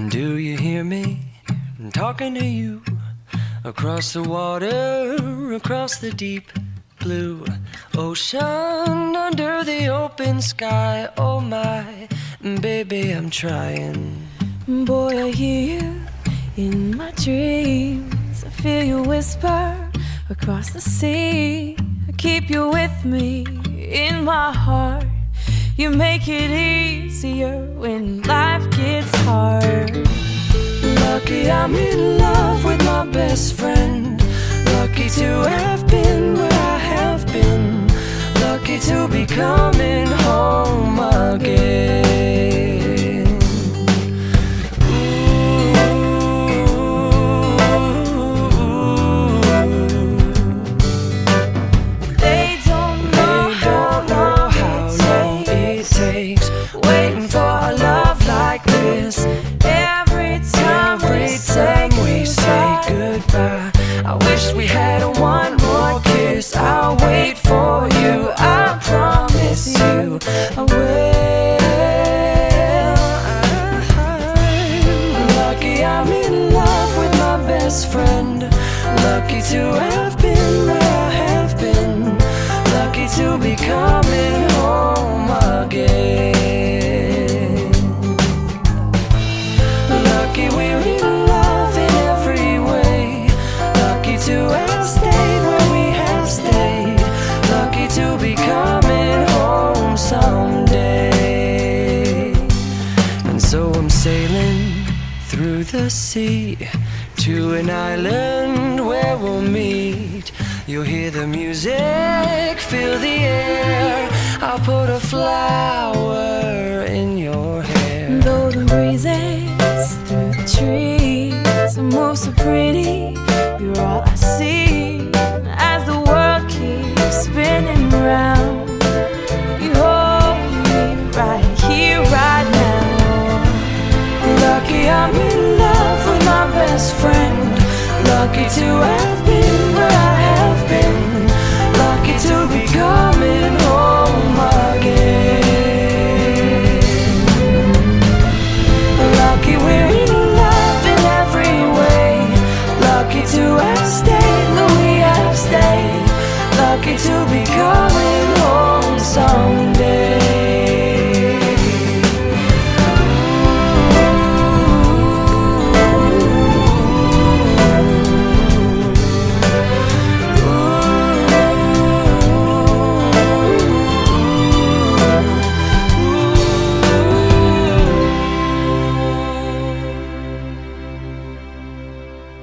Do you hear me? I'm talking to you across the water, across the deep blue ocean, under the open sky. Oh my, baby, I'm trying. Boy, I hear you in my dreams. I feel you whisper across the sea. I keep you with me in my heart. You make it easier when life gets hard. Lucky I'm in love with my best friend. Lucky to have been where I have been. Lucky to be coming home again. They don't know how long it takes waiting for a love like this. Every time we say goodbye, I wish we had one more kiss. I'll wait for you, I promise you I will. Lucky I'm in love with my best friend. Lucky to have been where I have been. Lucky to be coming home again. Lucky we're in love in every way. Lucky to have stayed where we have stayed. Lucky to be coming home someday. And so I'm sailing through the sea to an island where we'll meet. You'll hear the music, feel the air. I'll put a flower in your hair. Though the breezes through the trees move so pretty, you're all I see as the world keeps spinning round. You hold me right here, right now. Lucky I'm in love with my best friend. Lucky to have